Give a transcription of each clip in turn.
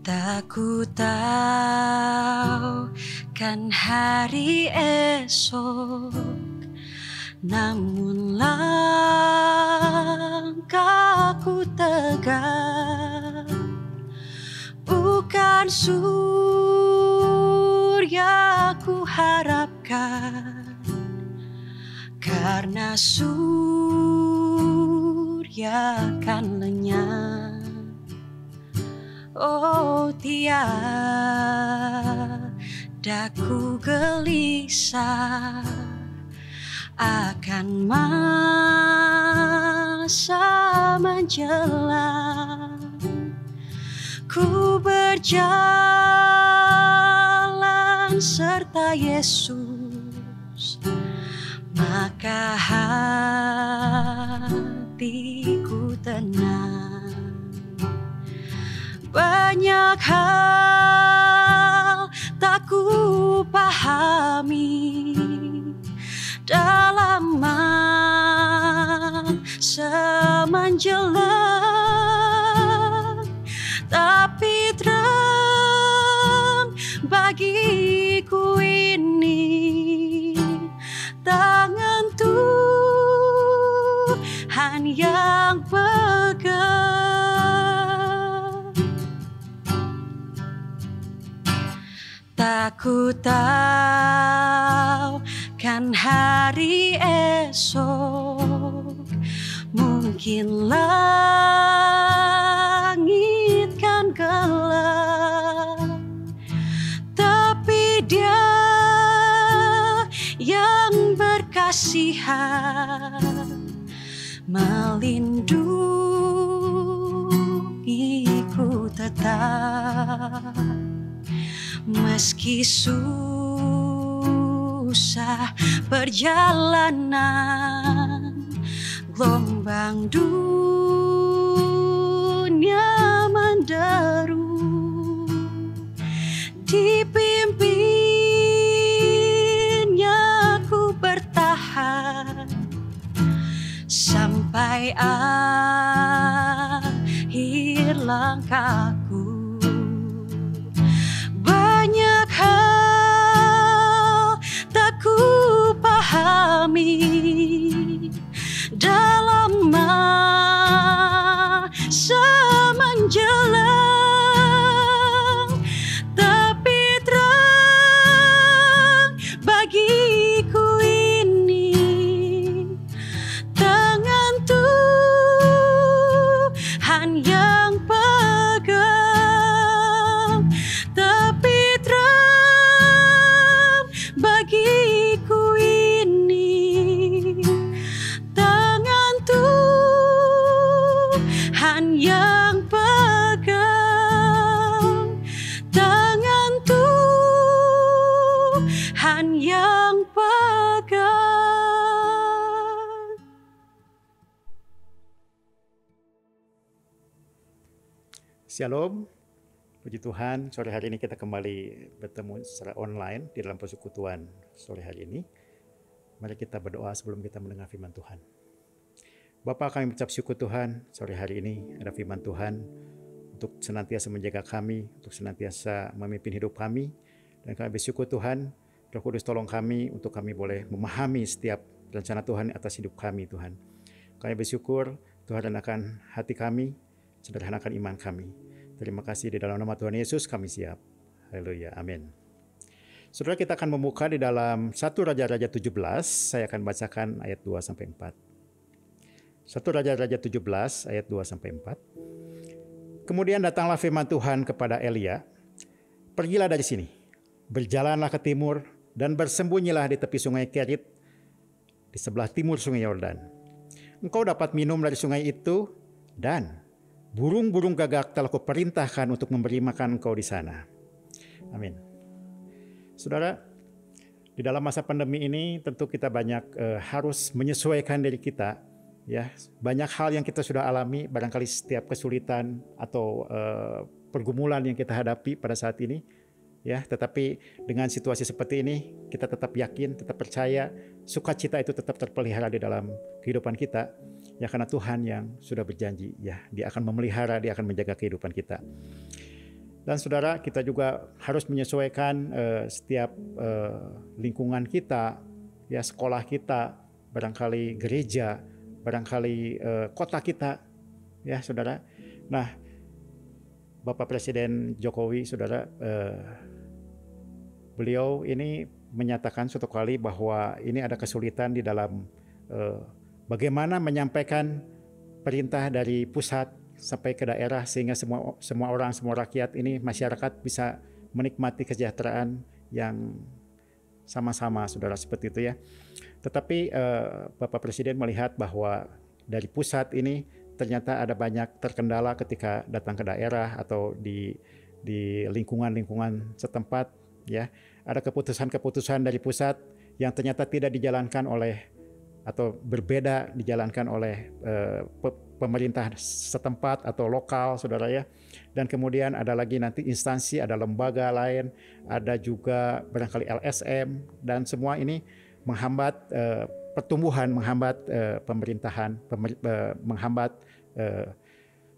Tak ku tahu kan hari esok, namun langkahku tegak. Bukan surya ku harapkan, karena surya kan lenyap. Oh, tiada ku gelisah akan masa menjelang. Ku berjalan serta Yesus, maka hatiku tenang. Banyak hal tak ku pahami dalam masa menjelang, tapi terang bagiku ini tangan Tuhan yang pegang. Tak ku tahu kan hari esok, mungkin langit kan gelap, tapi Dia yang berkasihan melindungiku tetap. Meski susah perjalanan, gelombang dunia menderu, dipimpinnya ku bertahan sampai akhir langkahku. Banyak hal tak ku pahami dalam masa menjelang, tapi terang bagiku ini tangan Tuhan yang pegang, tapi terang bagiku ini tangan Tuhan yang pegang, tangan Tuhan yang pegang. Shalom, puji Tuhan, sore hari ini kita kembali bertemu secara online di dalam persekutuan sore hari ini. Mari kita berdoa sebelum kita mendengar firman Tuhan. Bapa, kami mengucap syukur Tuhan, sore hari ini ada firman Tuhan untuk senantiasa menjaga kami, untuk senantiasa memimpin hidup kami. Dan kami bersyukur Tuhan, Roh Kudus tolong kami untuk kami boleh memahami setiap rencana Tuhan atas hidup kami Tuhan. Kami bersyukur Tuhan akan hati kami, sederhanakan iman kami. Terima kasih, di dalam nama Tuhan Yesus kami siap. Haleluya, amin. Saudara, kita akan membuka di dalam 1 Raja-Raja 17. Saya akan bacakan ayat 2-4. 1 Raja-Raja 17 ayat 2-4. Kemudian datanglah firman Tuhan kepada Elia, "Pergilah dari sini, berjalanlah ke timur dan bersembunyilah di tepi sungai Kerit di sebelah timur sungai Yordan. Engkau dapat minum dari sungai itu, dan burung-burung gagak telah kuperintahkan untuk memberi makan engkau di sana." Amin. Saudara, di dalam masa pandemi ini tentu kita banyak harus menyesuaikan diri kita. Ya, banyak hal yang kita sudah alami, barangkali setiap kesulitan atau pergumulan yang kita hadapi pada saat ini. Ya, tetapi dengan situasi seperti ini, kita tetap yakin, tetap percaya, sukacita itu tetap terpelihara di dalam kehidupan kita. Ya, karena Tuhan yang sudah berjanji, ya, Dia akan memelihara, Dia akan menjaga kehidupan kita. Dan saudara, kita juga harus menyesuaikan setiap lingkungan kita, ya sekolah kita, barangkali gereja, barangkali kota kita, ya saudara. Nah, Bapak Presiden Jokowi, saudara, beliau ini menyatakan suatu kali bahwa ini ada kesulitan di dalam bagaimana menyampaikan perintah dari pusat sampai ke daerah sehingga semua orang, semua rakyat ini, masyarakat bisa menikmati kesejahteraan yang sama-sama, saudara, seperti itu ya. Tetapi Bapak Presiden melihat bahwa dari pusat ini ternyata ada banyak terkendala ketika datang ke daerah atau di lingkungan-lingkungan setempat, ya. Ada keputusan-keputusan dari pusat yang ternyata tidak dijalankan oleh atau berbeda dijalankan oleh pemerintah setempat atau lokal, saudara ya. Dan kemudian ada lagi nanti instansi, ada lembaga lain, ada juga barangkali LSM, dan semua ini menghambat pertumbuhan, menghambat pemerintahan, menghambat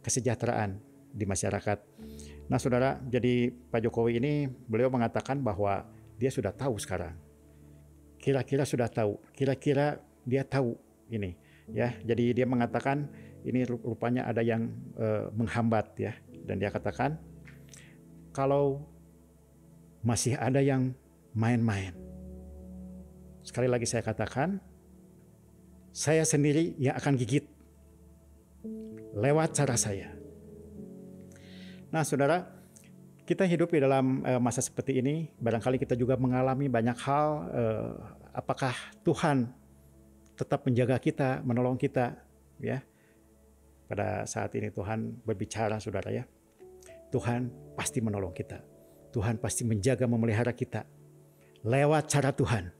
kesejahteraan di masyarakat. Nah saudara, jadi Pak Jokowi ini beliau mengatakan bahwa dia sudah tahu sekarang. Kira-kira sudah tahu, kira-kira dia tahu ini, ya. Jadi dia mengatakan ini rupanya ada yang menghambat, ya. Dan dia katakan kalau masih ada yang main-main, sekali lagi saya katakan, saya sendiri yang akan gigit lewat cara saya. Nah saudara, kita hidup di dalam masa seperti ini, barangkali kita juga mengalami banyak hal. Apakah Tuhan tetap menjaga kita, menolong kita, ya? Pada saat ini Tuhan berbicara, saudara ya. Tuhan pasti menolong kita. Tuhan pasti menjaga, memelihara kita lewat cara Tuhan.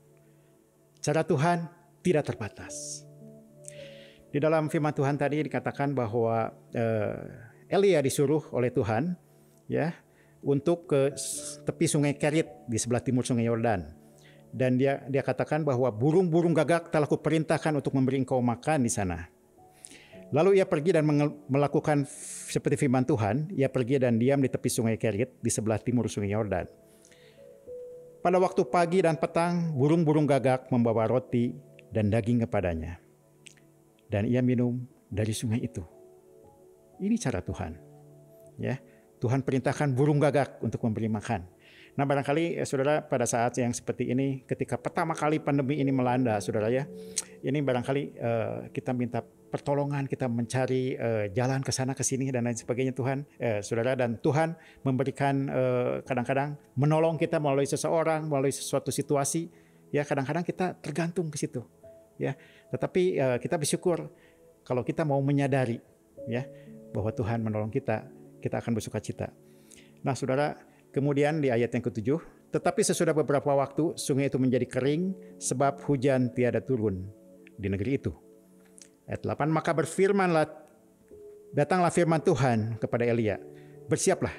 Cara Tuhan tidak terbatas. Di dalam firman Tuhan tadi dikatakan bahwa Elia disuruh oleh Tuhan, ya, untuk ke tepi sungai Kerit di sebelah timur sungai Yordan. Dan dia katakan bahwa burung-burung gagak telah kuperintahkan untuk memberi engkau makan di sana. Lalu ia pergi dan melakukan seperti firman Tuhan. Ia pergi dan diam di tepi sungai Kerit di sebelah timur sungai Yordan. Pada waktu pagi dan petang, burung-burung gagak membawa roti dan daging kepadanya. Dan ia minum dari sungai itu. Ini cara Tuhan. Ya, Tuhan perintahkan burung gagak untuk memberi makan. Nah barangkali saudara, pada saat yang seperti ini, ketika pertama kali pandemi ini melanda, saudara ya, ini barangkali kita minta pertolongan, kita mencari jalan ke sana ke sini dan lain sebagainya, Tuhan, saudara, dan Tuhan memberikan kadang-kadang menolong kita melalui seseorang, melalui suatu situasi, ya kadang-kadang kita tergantung ke situ, ya. Tetapi kita bersyukur kalau kita mau menyadari, ya, bahwa Tuhan menolong kita, kita akan bersukacita. Nah saudara, kemudian di ayat yang ke-7, tetapi sesudah beberapa waktu sungai itu menjadi kering sebab hujan tiada turun di negeri itu. Ayat 8, maka datanglah firman Tuhan kepada Elia, bersiaplah,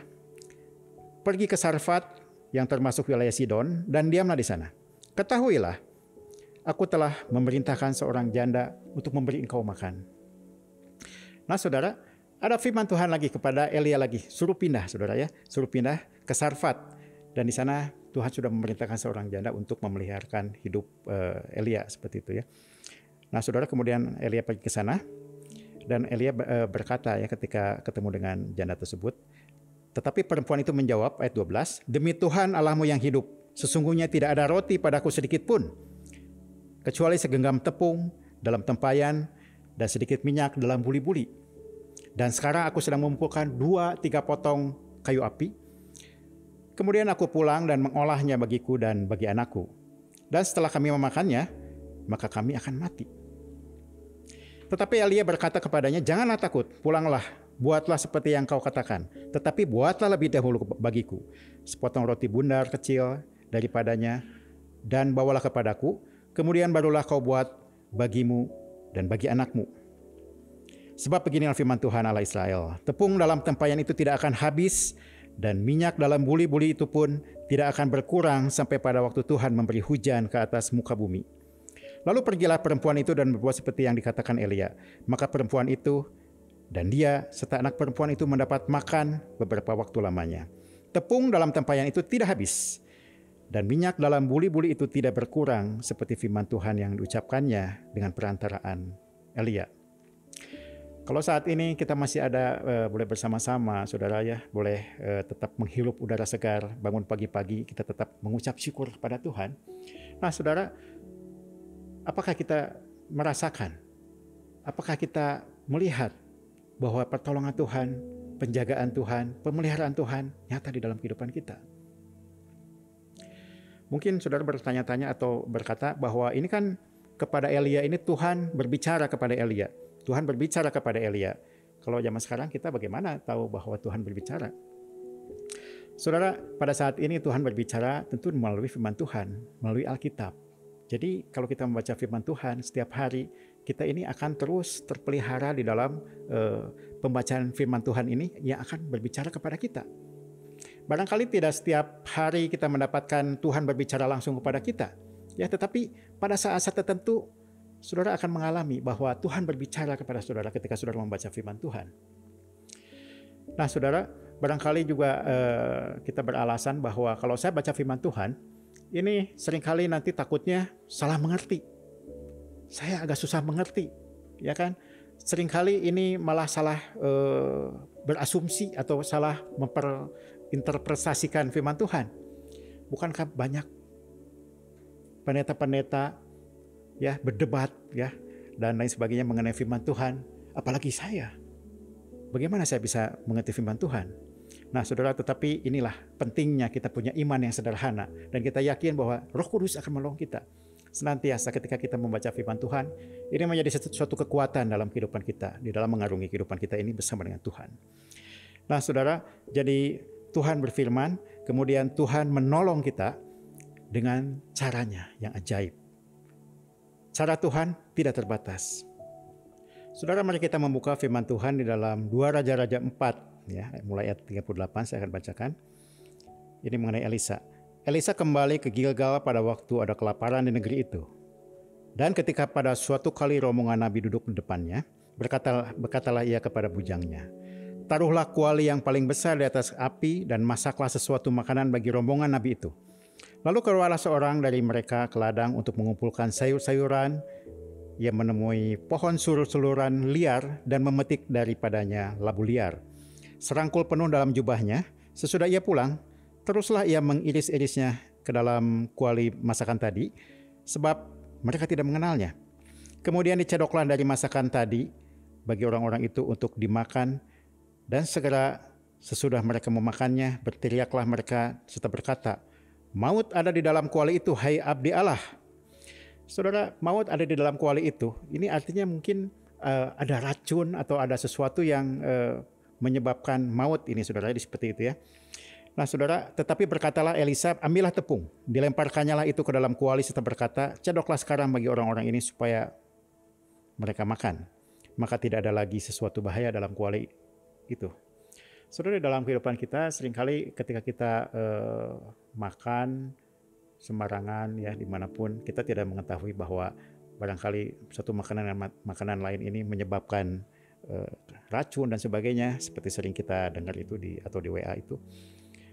pergi ke Sarfat yang termasuk wilayah Sidon dan diamlah di sana. Ketahuilah, aku telah memerintahkan seorang janda untuk memberi engkau makan. Nah saudara, ada firman Tuhan lagi kepada Elia lagi, suruh pindah, saudara ya, suruh pindah ke Sarfat, dan di sana Tuhan sudah memerintahkan seorang janda untuk memeliharkan hidup Elia, seperti itu ya. Nah saudara, kemudian Elia pergi ke sana dan Elia berkata ya ketika ketemu dengan janda tersebut, tetapi perempuan itu menjawab, ayat 12, demi Tuhan Allahmu yang hidup, sesungguhnya tidak ada roti padaku sedikit pun kecuali segenggam tepung dalam tempayan dan sedikit minyak dalam buli-buli. Dan sekarang aku sedang mengumpulkan 2-3 potong kayu api. Kemudian aku pulang dan mengolahnya bagiku dan bagi anakku. Dan setelah kami memakannya, maka kami akan mati. Tetapi Elia berkata kepadanya, janganlah takut, pulanglah, buatlah seperti yang kau katakan. Tetapi buatlah lebih dahulu bagiku sepotong roti bundar kecil daripadanya dan bawalah kepadaku. Kemudian barulah kau buat bagimu dan bagi anakmu. Sebab beginilah firman Tuhan Allah Israel, tepung dalam tempayan itu tidak akan habis dan minyak dalam buli-buli itu pun tidak akan berkurang sampai pada waktu Tuhan memberi hujan ke atas muka bumi. Lalu pergilah perempuan itu dan berbuat seperti yang dikatakan Elia. Maka perempuan itu dan dia serta anak perempuan itu mendapat makan beberapa waktu lamanya. Tepung dalam tempayan itu tidak habis, dan minyak dalam buli-buli itu tidak berkurang, seperti firman Tuhan yang diucapkannya dengan perantaraan Elia. Kalau saat ini kita masih ada boleh bersama-sama, saudara ya, boleh tetap menghirup udara segar, bangun pagi-pagi, kita tetap mengucap syukur kepada Tuhan. Nah saudara, apakah kita merasakan, apakah kita melihat bahwa pertolongan Tuhan, penjagaan Tuhan, pemeliharaan Tuhan nyata di dalam kehidupan kita? Mungkin saudara bertanya-tanya atau berkata bahwa ini kan kepada Elia ini Tuhan berbicara kepada Elia. Tuhan berbicara kepada Elia. Kalau zaman sekarang kita bagaimana tahu bahwa Tuhan berbicara? Saudara, pada saat ini Tuhan berbicara tentu melalui firman Tuhan, melalui Alkitab. Jadi kalau kita membaca firman Tuhan setiap hari, kita ini akan terus terpelihara di dalam pembacaan firman Tuhan ini yang akan berbicara kepada kita. Barangkali tidak setiap hari kita mendapatkan Tuhan berbicara langsung kepada kita, ya, tetapi pada saat-saat tertentu saudara akan mengalami bahwa Tuhan berbicara kepada saudara ketika saudara membaca firman Tuhan. Nah saudara, barangkali juga kita beralasan bahwa kalau saya baca firman Tuhan, ini seringkali nanti takutnya salah mengerti. Saya agak susah mengerti, ya kan? Seringkali ini malah salah berasumsi atau salah memperinterpretasikan firman Tuhan. Bukankah banyak pendeta-pendeta ya berdebat ya dan lain sebagainya mengenai firman Tuhan, apalagi saya. Bagaimana saya bisa mengerti firman Tuhan? Nah, saudara, tetapi inilah pentingnya kita punya iman yang sederhana dan kita yakin bahwa Roh Kudus akan menolong kita senantiasa ketika kita membaca firman Tuhan. Ini menjadi suatu kekuatan dalam kehidupan kita, di dalam mengarungi kehidupan kita ini bersama dengan Tuhan. Nah, saudara, jadi Tuhan berfirman, kemudian Tuhan menolong kita dengan caranya yang ajaib. Cara Tuhan tidak terbatas. Saudara, mari kita membuka firman Tuhan di dalam 2 Raja-Raja 4, ya, mulai ayat 38 saya akan bacakan. Ini mengenai Elisa. Elisa kembali ke Gilgal pada waktu ada kelaparan di negeri itu. Dan ketika pada suatu kali rombongan nabi duduk di depannya, berkatalah ia kepada bujangnya, "Taruhlah kuali yang paling besar di atas api dan masaklah sesuatu makanan bagi rombongan nabi itu." Lalu keluarlah seorang dari mereka ke ladang untuk mengumpulkan sayur-sayuran. Ia menemui pohon sur-suluran liar dan memetik daripadanya labu liar. Serangkul penuh dalam jubahnya. Sesudah ia pulang, teruslah ia mengiris-irisnya ke dalam kuali masakan tadi, sebab mereka tidak mengenalnya. Kemudian dicedoklah dari masakan tadi bagi orang-orang itu untuk dimakan, dan segera sesudah mereka memakannya, berteriaklah mereka serta berkata, "Maut ada di dalam kuali itu, hai abdi Allah." Saudara, maut ada di dalam kuali itu, ini artinya mungkin ada racun atau ada sesuatu yang menyebabkan maut ini, saudara, seperti itu ya. Nah saudara, tetapi berkatalah Elisa, "Ambillah tepung, dilemparkannya lah itu ke dalam kuali serta berkata, cedoklah sekarang bagi orang-orang ini supaya mereka makan. Maka tidak ada lagi sesuatu bahaya dalam kuali itu." Saudara, dalam kehidupan kita seringkali ketika kita makan sembarangan ya dimanapun, kita tidak mengetahui bahwa barangkali satu makanan lain ini menyebabkan racun dan sebagainya, seperti sering kita dengar itu di WA itu.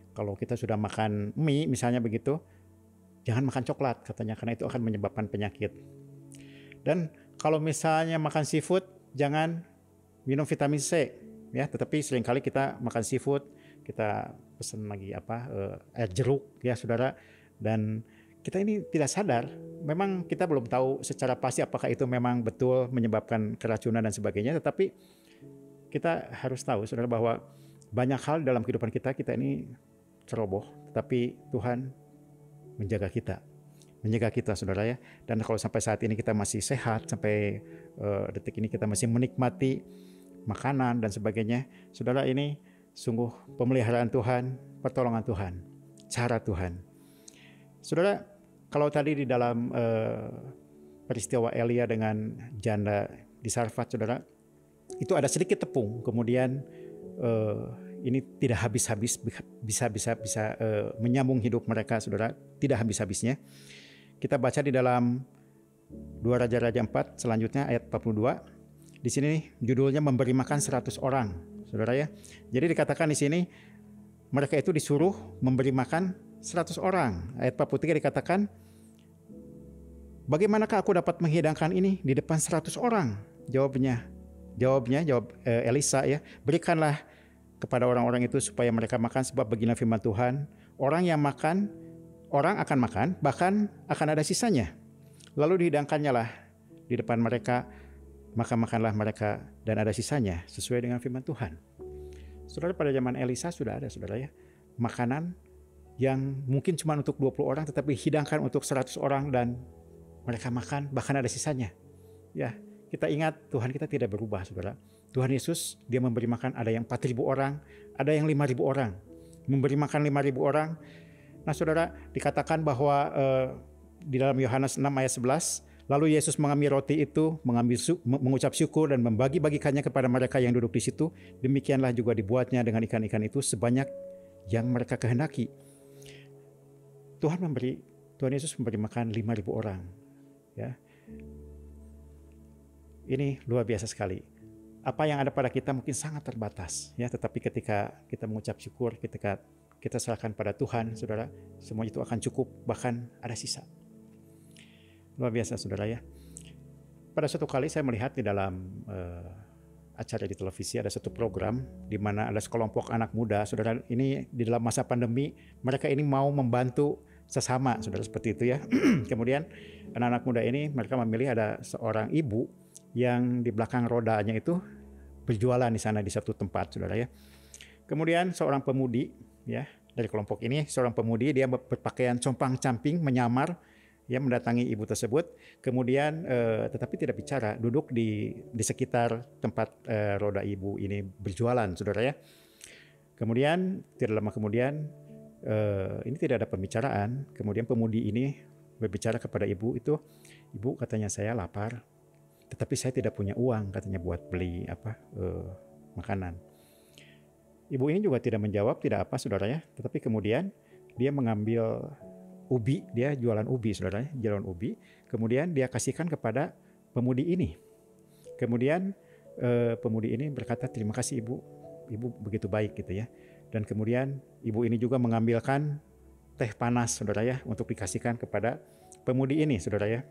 Kalau kita sudah makan mie misalnya begitu, jangan makan coklat katanya karena itu akan menyebabkan penyakit. Dan kalau misalnya makan seafood, jangan minum vitamin C ya, tetapi seringkali kita makan seafood, kita pesan lagi air jeruk ya saudara, dan kita ini tidak sadar, memang kita belum tahu secara pasti apakah itu memang betul menyebabkan keracunan dan sebagainya, tetapi kita harus tahu saudara bahwa banyak hal dalam kehidupan kita ini ceroboh, tetapi Tuhan menjaga kita saudara ya. Dan kalau sampai saat ini kita masih sehat, sampai detik ini kita masih menikmati makanan dan sebagainya, saudara, ini sungguh pemeliharaan Tuhan, pertolongan Tuhan, cara Tuhan. Saudara, kalau tadi di dalam peristiwa Elia dengan janda di Sarfat, saudara, itu ada sedikit tepung, kemudian ini tidak habis-habis, bisa menyambung hidup mereka, saudara, tidak habis-habisnya. Kita baca di dalam 2 Raja-Raja 4 selanjutnya ayat 42. Di sini judulnya memberi makan 100 orang, saudara ya. Jadi dikatakan di sini mereka itu disuruh memberi makan 100 orang. Ayat 43 dikatakan, bagaimanakah aku dapat menghidangkan ini di depan 100 orang? Jawab Elisa ya, berikanlah kepada orang-orang itu supaya mereka makan, sebab beginilah firman Tuhan, orang akan makan, bahkan akan ada sisanya. Lalu dihidangkannya lah di depan mereka, maka makanlah mereka dan ada sisanya sesuai dengan firman Tuhan. Saudara, pada zaman Elisa sudah ada, saudara ya, makanan yang mungkin cuma untuk 20 orang tetapi hidangkan untuk 100 orang dan mereka makan, bahkan ada sisanya. Ya, kita ingat Tuhan kita tidak berubah, saudara. Tuhan Yesus, dia memberi makan, ada yang 4.000 orang, ada yang 5.000 orang. Memberi makan 5.000 orang. Nah, saudara, dikatakan bahwa di dalam Yohanes 6 ayat 11, lalu Yesus mengambil roti itu, mengucap syukur dan membagi-bagikannya kepada mereka yang duduk di situ. Demikianlah juga dibuatnya dengan ikan-ikan itu sebanyak yang mereka kehendaki. Tuhan Yesus memberi makan 5.000 orang. Ya. Ini luar biasa sekali. Apa yang ada pada kita mungkin sangat terbatas, ya. Tetapi ketika kita mengucap syukur, ketika kita serahkan pada Tuhan, saudara, semua itu akan cukup, bahkan ada sisa. Luar biasa, saudara ya. Pada suatu kali saya melihat di dalam acara di televisi ada satu program di mana ada sekelompok anak muda, saudara. Ini di dalam masa pandemi, mereka ini mau membantu sesama, saudara, seperti itu ya. Kemudian anak-anak muda ini mereka memilih, ada seorang ibu yang di belakang rodanya itu berjualan di sana di satu tempat, saudara ya. Kemudian seorang pemudi ya dari kelompok ini, seorang pemudi, dia berpakaian compang-camping menyamar, ya, mendatangi ibu tersebut. Kemudian tetapi tidak bicara, duduk di sekitar tempat roda ibu ini berjualan, saudara ya. Kemudian tidak lama kemudian ini tidak ada pembicaraan. Kemudian pemudi ini berbicara kepada ibu itu, ibu, katanya saya lapar, tetapi saya tidak punya uang, katanya, buat beli makanan. Ibu ini juga tidak menjawab, tidak apa, saudara ya. Tetapi kemudian dia mengambil ubi, dia jualan ubi, saudara ya, jualan ubi. Kemudian dia kasihkan kepada pemudi ini. Kemudian pemudi ini berkata, terima kasih ibu begitu baik gitu ya. Dan kemudian ibu ini juga mengambilkan teh panas, saudara ya, untuk dikasihkan kepada pemudi ini, saudara ya.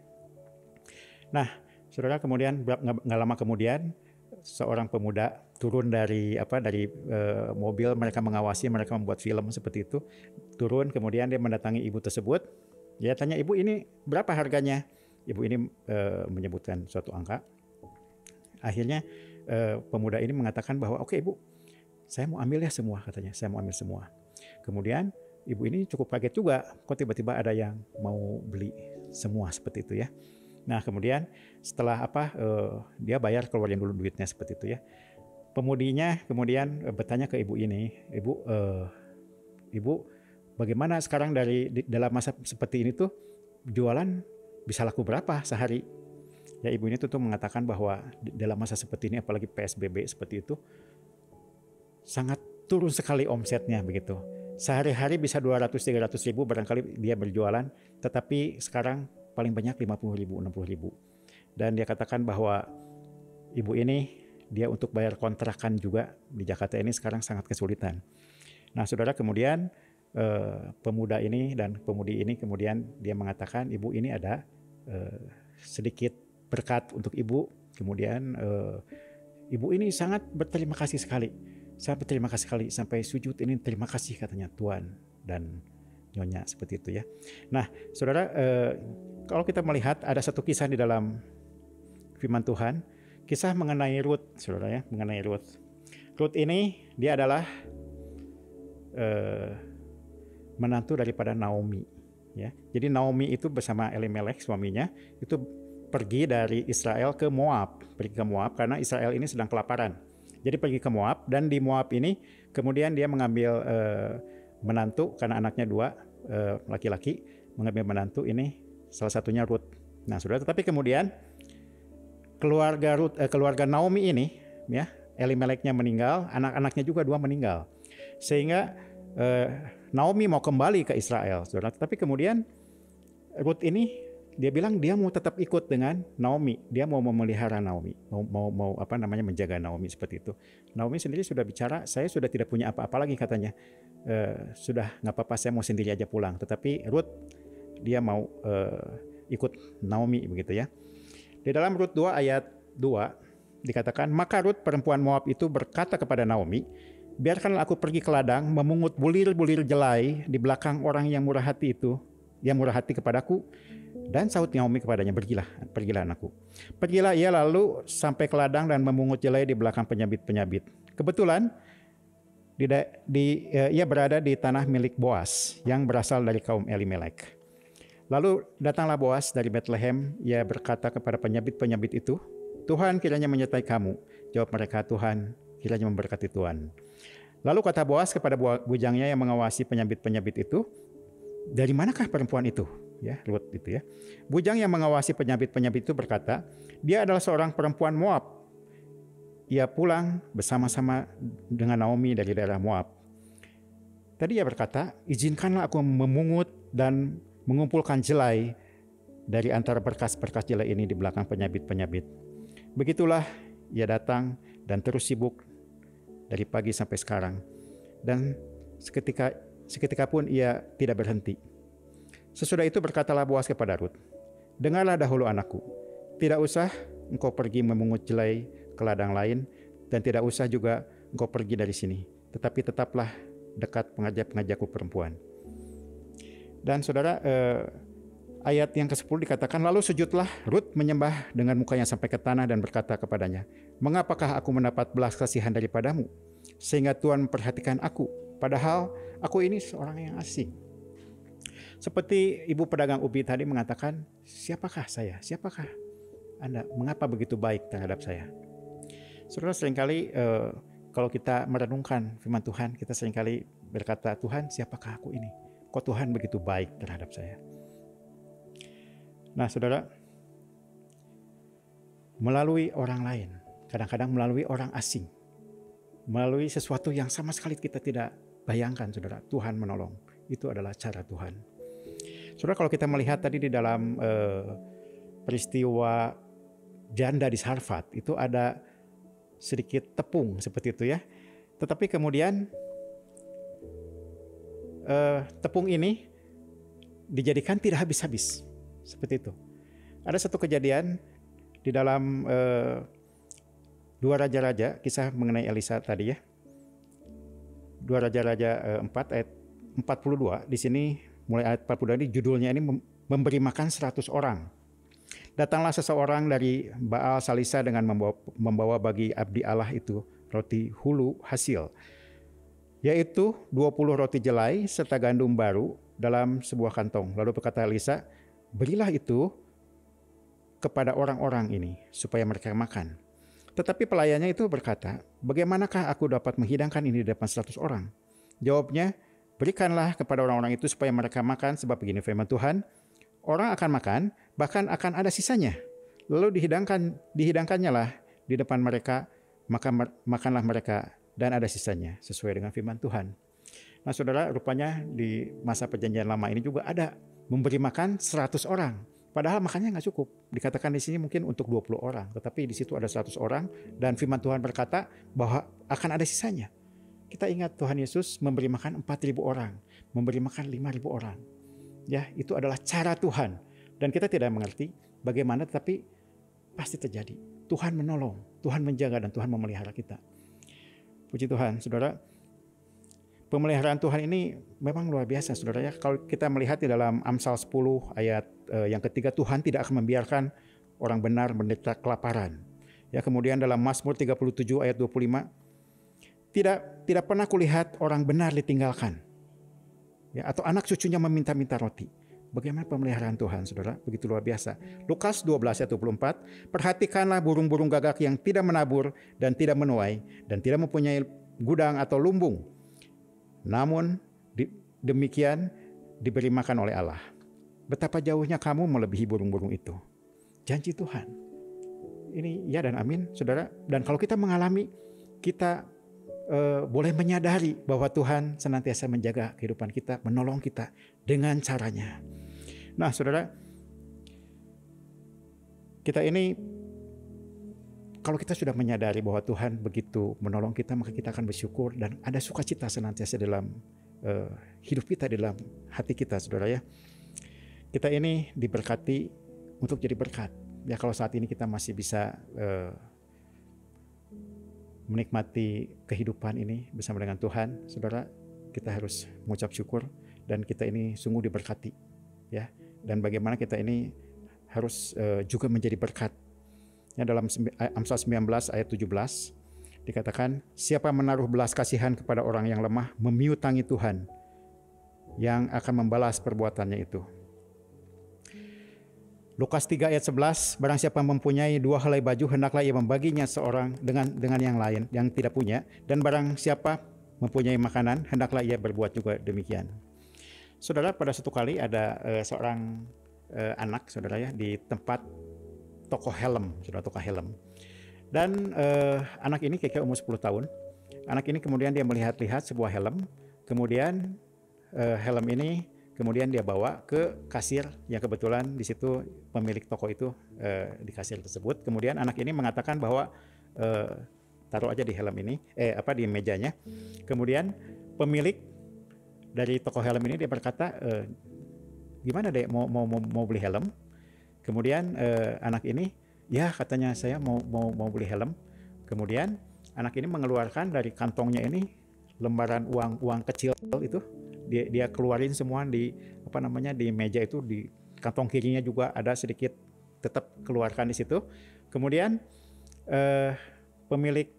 Nah, saudara, kemudian nggak lama kemudian seorang pemuda turun dari mobil, mereka mengawasi, mereka membuat film seperti itu. Turun, kemudian dia mendatangi ibu tersebut. Dia tanya, ibu, ini berapa harganya? Ibu ini menyebutkan suatu angka. Akhirnya pemuda ini mengatakan bahwa oke, ibu, saya mau ambil ya semua, katanya, saya mau ambil semua. Kemudian ibu ini cukup kaget juga, kok tiba-tiba ada yang mau beli semua seperti itu ya. Nah, kemudian setelah dia bayar, keluarin dulu duitnya seperti itu ya. Pemudinya kemudian bertanya ke ibu ini, ibu, bagaimana sekarang dalam masa seperti ini tuh jualan bisa laku berapa sehari? Ya, ibu ini tuh mengatakan bahwa dalam masa seperti ini, apalagi PSBB seperti itu, sangat turun sekali omsetnya begitu. Sehari-hari bisa 200-300 ribu barangkali dia berjualan, tetapi sekarang paling banyak 50 ribu, 60 ribu. Dan dia katakan bahwa ibu ini, dia untuk bayar kontrakan juga di Jakarta ini sekarang sangat kesulitan. Nah, saudara, kemudian pemuda ini dan pemudi ini kemudian dia mengatakan, ibu, ini ada sedikit berkat untuk ibu. Kemudian ibu ini sangat berterima kasih sekali. Saya berterima kasih sekali sampai sujud ini, terima kasih, katanya, Tuan dan Nyonya, seperti itu ya. Nah, saudara, kalau kita melihat ada satu kisah di dalam firman Tuhan, kisah mengenai Ruth, saudara ya, mengenai Ruth. Ruth ini dia adalah menantu daripada Naomi ya. Jadi Naomi itu bersama Elimelech suaminya itu pergi dari Israel ke Moab, karena Israel ini sedang kelaparan. Jadi pergi ke Moab, dan di Moab ini kemudian dia mengambil menantu, karena anaknya 2 laki-laki, mengambil menantu ini, salah satunya Ruth. Nah, saudara, tetapi kemudian keluarga Naomi ini ya, Elimelechnya meninggal, anak-anaknya juga 2 meninggal. Sehingga Naomi mau kembali ke Israel, saudara. Tetapi kemudian Ruth ini Dia bilang dia mau tetap ikut dengan Naomi. Dia mau memelihara Naomi, mau menjaga Naomi seperti itu. Naomi sendiri sudah bicara, saya sudah tidak punya apa-apa lagi katanya. Sudah nggak apa-apa, saya mau sendiri aja pulang. Tetapi Ruth dia mau ikut Naomi begitu ya. Di dalam Rut 2 ayat 2 dikatakan, maka Rut perempuan Moab itu berkata kepada Naomi, biarkanlah aku pergi ke ladang memungut bulir-bulir jelai di belakang orang yang murah hati itu, yang murah hati kepadaku. Dan sahut Naomi kepadanya, pergilah anakku. Pergilah ia lalu sampai ke ladang dan memungut jelai di belakang penyabit-penyabit. Kebetulan ia berada di tanah milik Boas yang berasal dari kaum Elimelek. Lalu datanglah Boas dari Bethlehem, ia berkata kepada penyabit-penyabit itu, Tuhan kiranya menyertai kamu. Jawab mereka, Tuhan kiranya memberkati Tuhan. Lalu kata Boas kepada bujangnya yang mengawasi penyabit-penyabit itu, dari manakah perempuan itu? Ya, Ruth itu ya. Bujang yang mengawasi penyabit-penyabit itu berkata, dia adalah seorang perempuan Moab. Ia pulang bersama-sama dengan Naomi dari daerah Moab. Tadi ia berkata, izinkanlah aku memungut dan mengumpulkan jelai dari antara berkas-berkas jelai ini di belakang penyabit-penyabit. Begitulah ia datang dan terus sibuk dari pagi sampai sekarang. Dan seketika pun ia tidak berhenti. Sesudah itu berkatalah Boas kepada Rut, dengarlah dahulu anakku, tidak usah engkau pergi memungut jelai ke ladang lain, dan tidak usah juga engkau pergi dari sini, tetapi tetaplah dekat pengajak-pengajakku perempuan. Dan saudara, ayat yang ke-10 dikatakan, lalu sujudlah Rut menyembah dengan mukanya sampai ke tanah dan berkata kepadanya, mengapakah aku mendapat belas kasihan daripadamu, sehingga Tuhan memperhatikan aku, padahal aku ini seorang yang asing. Seperti ibu pedagang ubi tadi mengatakan, siapakah saya? Siapakah Anda? Mengapa begitu baik terhadap saya? Saudara, seringkali kalau kita merenungkan firman Tuhan, kita seringkali berkata, Tuhan siapakah aku ini? Kok Tuhan begitu baik terhadap saya? Nah saudara, melalui orang lain, kadang-kadang melalui orang asing, melalui sesuatu yang sama sekali kita tidak bayangkan, saudara, Tuhan menolong. Itu adalah cara Tuhan. Saudara, kalau kita melihat tadi di dalam peristiwa janda di Sarfat, itu ada sedikit tepung seperti itu ya. Tetapi kemudian tepung ini dijadikan tidak habis-habis. Seperti itu. Ada satu kejadian di dalam Dua Raja-Raja, kisah mengenai Elisa tadi ya. Dua Raja-Raja 4 ayat 42, di sini mulai ayat 42 ini judulnya ini memberi makan 100 orang. Datanglah seseorang dari Baal Salisa dengan membawa bagi abdi Allah itu roti hulu hasil, yaitu 20 roti jelai serta gandum baru dalam sebuah kantong. Lalu berkata Elisa, berilah itu kepada orang-orang ini supaya mereka makan. Tetapi pelayannya itu berkata, bagaimanakah aku dapat menghidangkan ini di depan 100 orang? Jawabnya, berikanlah kepada orang-orang itu supaya mereka makan, sebab begini firman Tuhan, orang akan makan, bahkan akan ada sisanya. Lalu dihidangkannya lah di depan mereka, maka makanlah mereka dan ada sisanya, sesuai dengan firman Tuhan. Nah saudara, rupanya di masa perjanjian lama ini juga ada memberi makan 100 orang. Padahal makannya nggak cukup. Dikatakan di sini mungkin untuk 20 orang, tetapi di situ ada 100 orang dan firman Tuhan berkata bahwa akan ada sisanya. Kita ingat Tuhan Yesus memberi makan 4.000 orang, memberi makan 5.000 orang. Ya, itu adalah cara Tuhan. Dan kita tidak mengerti bagaimana, tetapi pasti terjadi. Tuhan menolong, Tuhan menjaga, dan Tuhan memelihara kita. Puji Tuhan, saudara. Pemeliharaan Tuhan ini memang luar biasa, saudara ya. Kalau kita melihat di dalam Amsal 10 ayat yang ketiga, Tuhan tidak akan membiarkan orang benar menderita kelaparan. Ya, kemudian dalam Mazmur 37 ayat 25, tidak pernah kulihat orang benar ditinggalkan. Ya, atau anak cucunya meminta-minta roti. Bagaimana pemeliharaan Tuhan, saudara? Begitu luar biasa. Lukas 12 ayat 24, perhatikanlah burung-burung gagak yang tidak menabur dan tidak menuai dan tidak mempunyai gudang atau lumbung. Namun demikian diberi makan oleh Allah. Betapa jauhnya kamu melebihi burung-burung itu. Janji Tuhan. Ini ya dan amin, saudara. Dan kalau kita mengalami, kita boleh menyadari bahwa Tuhan senantiasa menjaga kehidupan kita, menolong kita dengan caranya. Nah saudara, Kita ini, kalau kita sudah menyadari bahwa Tuhan begitu menolong kita, maka kita akan bersyukur dan ada sukacita senantiasa dalam hidup kita, dalam hati kita, saudara ya. Kita ini diberkati untuk jadi berkat. Ya, kalau saat ini kita masih bisa menikmati kehidupan ini bersama dengan Tuhan, saudara, kita harus mengucap syukur dan kita ini sungguh diberkati, ya. Dan bagaimana kita ini harus juga menjadi berkat. Ya, dalam Amsal 19 ayat 17 dikatakan, siapa menaruh belas kasihan kepada orang yang lemah, memiutangi Tuhan yang akan membalas perbuatannya itu. Lukas 3 ayat 11, barang siapa mempunyai 2 helai baju, hendaklah ia membaginya seorang dengan yang lain yang tidak punya, dan barang siapa mempunyai makanan, hendaklah ia berbuat juga demikian. Saudara, pada suatu kali ada seorang anak, saudara ya, di tempat toko helm, saudara, toko helm. Dan anak ini kira-kira umur 10 tahun. Anak ini kemudian dia melihat-lihat sebuah helm, kemudian helm ini kemudian dia bawa ke kasir yang kebetulan di situ pemilik toko itu di kasir tersebut. Kemudian anak ini mengatakan bahwa taruh aja di helm ini, di mejanya. Kemudian pemilik dari toko helm ini dia berkata, gimana dek, mau beli helm? Kemudian anak ini, ya katanya saya mau beli helm. Kemudian anak ini mengeluarkan dari kantongnya ini lembaran uang kecil itu, dia keluarin semua di di meja itu, di kantong kirinya juga ada sedikit, tetap keluarkan di situ. Kemudian pemilik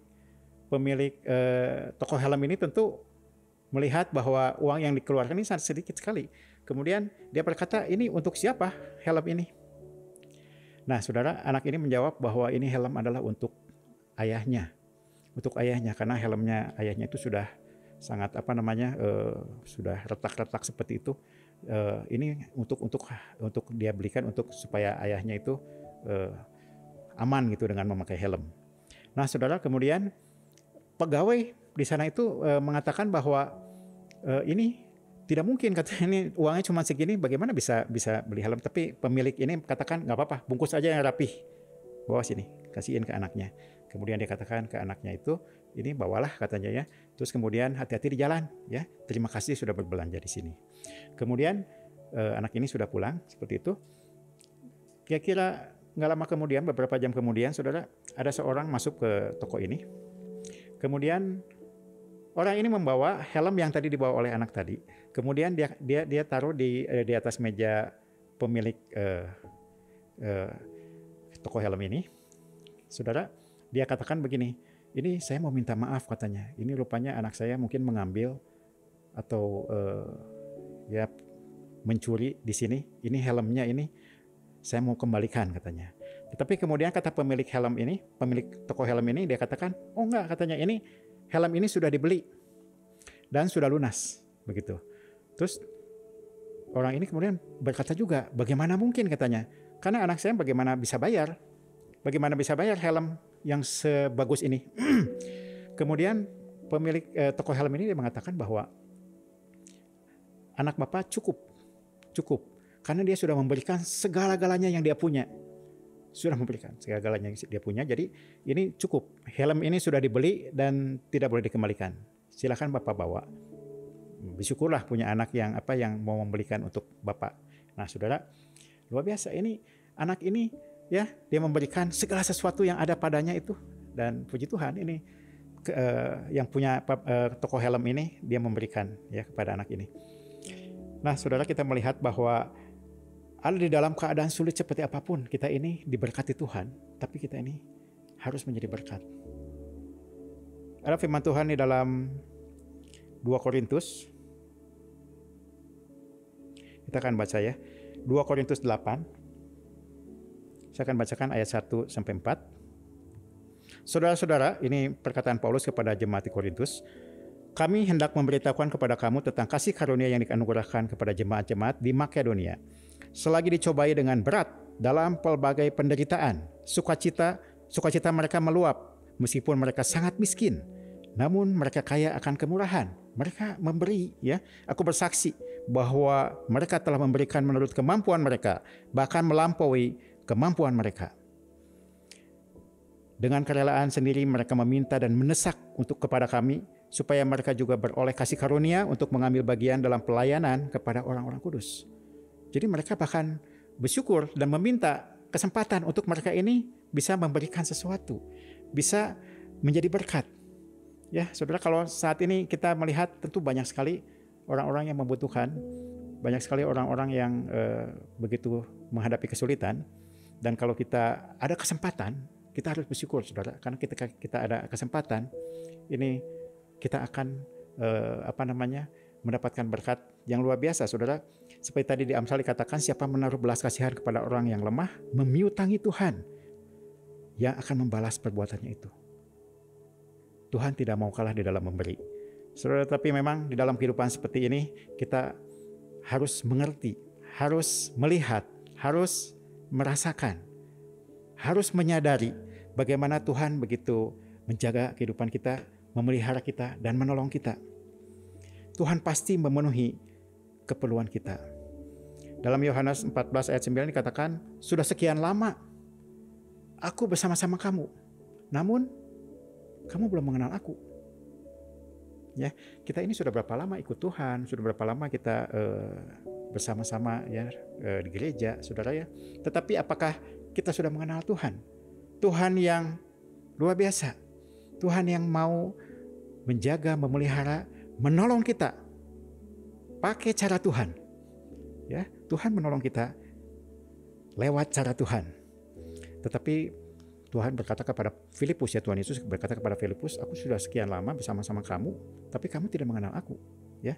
toko helm ini tentu melihat bahwa uang yang dikeluarkan ini sangat sedikit sekali. Kemudian dia berkata, ini untuk siapa helm ini? Nah, saudara, anak ini menjawab bahwa ini helm adalah untuk ayahnya. Untuk ayahnya, karena helmnya ayahnya itu sudah sangat sudah retak-retak seperti itu. Ini untuk dia belikan untuk supaya ayahnya itu aman gitu dengan memakai helm. Nah, saudara, kemudian pegawai di sana itu mengatakan bahwa ini tidak mungkin, katanya ini uangnya cuma segini, bagaimana bisa beli helm. Tapi pemilik ini katakan nggak apa-apa, bungkus aja yang rapih, bawa sini, kasihin ke anaknya. Kemudian dia katakan ke anaknya itu, ini bawalah katanya ya. Terus kemudian hati-hati di jalan ya. Terima kasih sudah berbelanja di sini. Kemudian anak ini sudah pulang seperti itu. Kira-kira nggak lama kemudian, beberapa jam kemudian, saudara, ada seorang masuk ke toko ini. Kemudian orang ini membawa helm yang tadi dibawa oleh anak tadi. Kemudian dia taruh di atas meja pemilik toko helm ini. Saudara, dia katakan begini, ini saya mau minta maaf katanya. Ini rupanya anak saya mungkin mengambil atau mencuri di sini. Ini helmnya ini saya mau kembalikan katanya. Tetapi kemudian kata pemilik helm ini, pemilik toko helm ini, dia katakan, oh enggak katanya, ini helm ini sudah dibeli dan sudah lunas begitu. Terus orang ini kemudian berkata juga, bagaimana mungkin katanya, karena anak saya bagaimana bisa bayar helm yang sebagus ini. Kemudian pemilik toko helm ini dia mengatakan bahwa anak bapak cukup karena dia sudah memberikan segala-galanya yang dia punya. Jadi ini cukup. Helm ini sudah dibeli dan tidak boleh dikembalikan. Silakan bapak bawa. Bersyukurlah punya anak yang mau membelikan untuk bapak. Nah, saudara, luar biasa ini anak ini ya, dia memberikan segala sesuatu yang ada padanya itu, dan puji Tuhan ini yang punya toko helm ini dia memberikan ya kepada anak ini. Nah, saudara, kita melihat bahwa ada di dalam keadaan sulit seperti apapun, kita ini diberkati Tuhan, tapi kita ini harus menjadi berkat. Ada firman Tuhan di dalam 2 Korintus. Kita akan baca ya. 2 Korintus 8. Saya akan bacakan ayat 1 sampai 4. Saudara-saudara, ini perkataan Paulus kepada jemaat di Korintus. Kami hendak memberitahukan kepada kamu tentang kasih karunia yang dikanugerahkan kepada jemaat-jemaat di Makedonia. Selagi dicobai dengan berat dalam pelbagai penderitaan, sukacita mereka meluap, meskipun mereka sangat miskin. Namun mereka kaya akan kemurahan. Mereka memberi, ya. Aku bersaksi bahwa mereka telah memberikan menurut kemampuan mereka, bahkan melampaui kemampuan mereka. Dengan kerelaan sendiri mereka meminta dan mendesak untuk kepada kami supaya mereka juga beroleh kasih karunia untuk mengambil bagian dalam pelayanan kepada orang-orang kudus. Jadi mereka bahkan bersyukur dan meminta kesempatan untuk mereka ini bisa memberikan sesuatu, bisa menjadi berkat. Ya, saudara, kalau saat ini kita melihat tentu banyak sekali orang-orang yang membutuhkan, banyak sekali orang-orang yang begitu menghadapi kesulitan, dan kalau kita ada kesempatan, kita harus bersyukur, saudara, karena ketika kita ada kesempatan, ini kita akan mendapatkan berkat yang luar biasa, saudara. Seperti tadi di Amsal dikatakan, siapa menaruh belas kasihan kepada orang yang lemah, memiutangi Tuhan yang akan membalas perbuatannya itu. Tuhan tidak mau kalah di dalam memberi, saudara. Tapi memang di dalam kehidupan seperti ini kita harus mengerti, harus melihat, harus merasakan, harus menyadari bagaimana Tuhan begitu menjaga kehidupan kita, memelihara kita, dan menolong kita. Tuhan pasti memenuhi keperluan kita. Dalam Yohanes 14 ayat 9 dikatakan, sudah sekian lama aku bersama-sama kamu, namun kamu belum mengenal aku. Ya, kita ini sudah berapa lama ikut Tuhan, sudah berapa lama kita bersama-sama ya di gereja, saudara ya. Tetapi apakah kita sudah mengenal Tuhan? Tuhan yang luar biasa, Tuhan yang mau menjaga, memelihara, menolong kita pakai cara Tuhan. Ya, Tuhan menolong kita lewat cara Tuhan. Tetapi Tuhan berkata kepada Filipus, ya, Tuhan Yesus berkata kepada Filipus, aku sudah sekian lama bersama-sama kamu, tapi kamu tidak mengenal aku. Ya,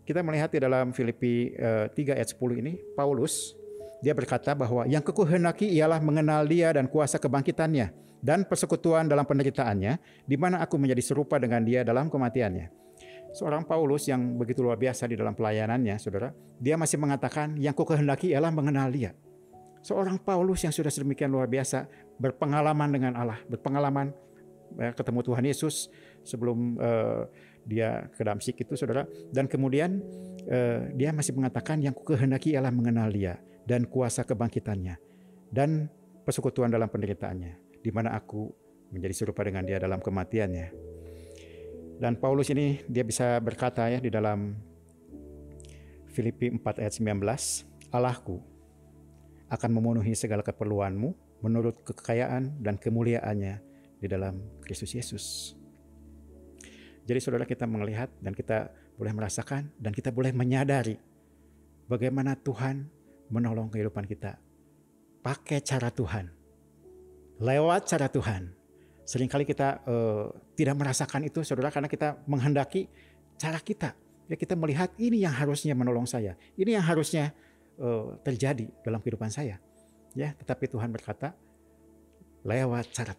kita melihat di dalam Filipi 3 ayat 10 ini, Paulus dia berkata bahwa yang kukehendaki ialah mengenal Dia dan kuasa kebangkitannya dan persekutuan dalam penderitaannya, di mana aku menjadi serupa dengan Dia dalam kematiannya. Seorang Paulus yang begitu luar biasa di dalam pelayanannya, saudara, dia masih mengatakan yang kukehendaki ialah mengenal Dia. Seorang Paulus yang sudah sedemikian luar biasa, berpengalaman dengan Allah, berpengalaman ketemu Tuhan Yesus sebelum dia ke Damsyik itu, saudara. Dan kemudian dia masih mengatakan yang kukehendaki ialah mengenal Dia dan kuasa kebangkitannya dan persekutuan dalam penderitaannya, di mana aku menjadi serupa dengan Dia dalam kematiannya. Dan Paulus ini dia bisa berkata ya di dalam Filipi 4 ayat 19, Allahku akan memenuhi segala keperluanmu menurut kekayaan dan kemuliaannya di dalam Kristus Yesus. Jadi saudara, kita melihat dan kita boleh merasakan dan kita boleh menyadari bagaimana Tuhan menolong kehidupan kita pakai cara Tuhan, lewat cara Tuhan. Seringkali kita tidak merasakan itu, saudara, karena kita menghendaki cara kita. Ya, kita melihat ini yang harusnya menolong saya, ini yang harusnya terjadi dalam kehidupan saya. Ya, tetapi Tuhan berkata lewat cara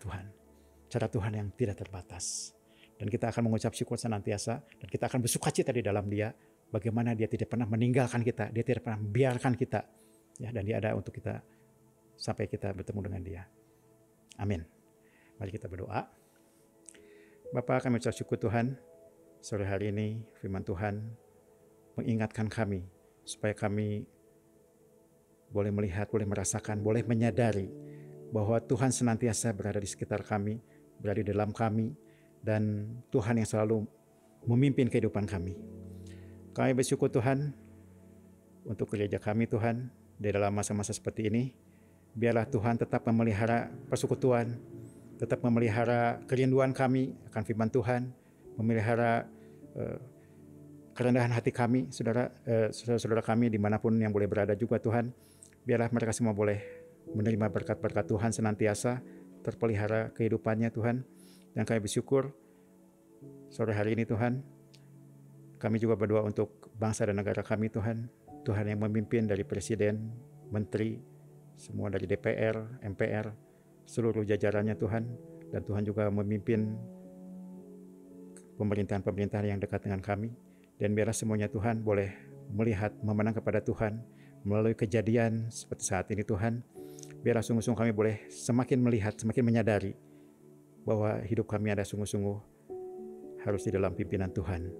Tuhan yang tidak terbatas. Dan kita akan mengucap syukur senantiasa, dan kita akan bersukacita di dalam Dia. Bagaimana Dia tidak pernah meninggalkan kita, Dia tidak pernah membiarkan kita. Ya, dan Dia ada untuk kita sampai kita bertemu dengan Dia. Amin. Mari kita berdoa. Bapa, kami ucap syukur Tuhan, sore hari ini firman Tuhan mengingatkan kami supaya kami boleh melihat, boleh merasakan, boleh menyadari bahwa Tuhan senantiasa berada di sekitar kami, berada di dalam kami, dan Tuhan yang selalu memimpin kehidupan kami. Kami bersyukur Tuhan untuk gereja kami, Tuhan, di dalam masa-masa seperti ini. Biarlah Tuhan tetap memelihara persekutuan, tetap memelihara kerinduan kami akan firman Tuhan, memelihara kerendahan hati kami, saudara-saudara kami dimanapun yang boleh berada juga Tuhan. Biarlah mereka semua boleh menerima berkat-berkat Tuhan senantiasa, terpelihara kehidupannya Tuhan. Dan kami bersyukur sore hari ini Tuhan, kami juga berdoa untuk bangsa dan negara kami Tuhan. Tuhan yang memimpin dari Presiden, Menteri, semua dari DPR, MPR, seluruh jajarannya Tuhan, dan Tuhan juga memimpin pemerintahan-pemerintahan yang dekat dengan kami. Dan biarlah semuanya Tuhan boleh melihat, memandang kepada Tuhan melalui kejadian seperti saat ini Tuhan. Biarlah sungguh-sungguh kami boleh semakin melihat, semakin menyadari bahwa hidup kami ada sungguh-sungguh harus di dalam pimpinan Tuhan.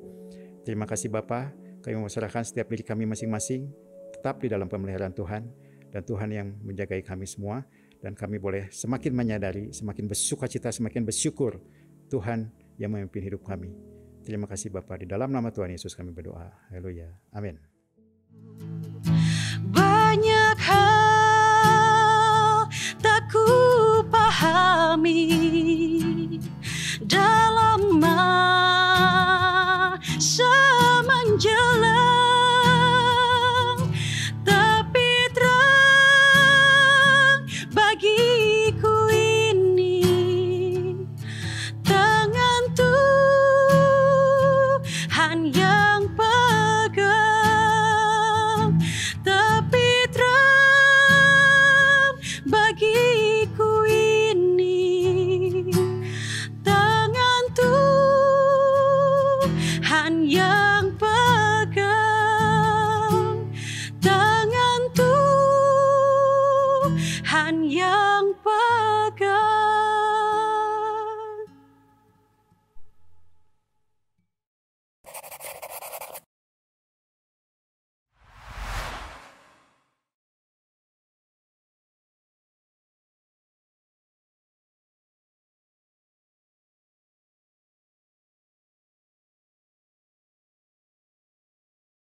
Terima kasih Bapa, kami menyerahkan setiap diri kami masing-masing tetap di dalam pemeliharaan Tuhan, dan Tuhan yang menjagai kami semua. dan kami boleh semakin menyadari, semakin bersukacita, semakin bersyukur Tuhan yang memimpin hidup kami. Terima kasih Bapa, di dalam nama Tuhan Yesus kami berdoa. Haleluya. Amin.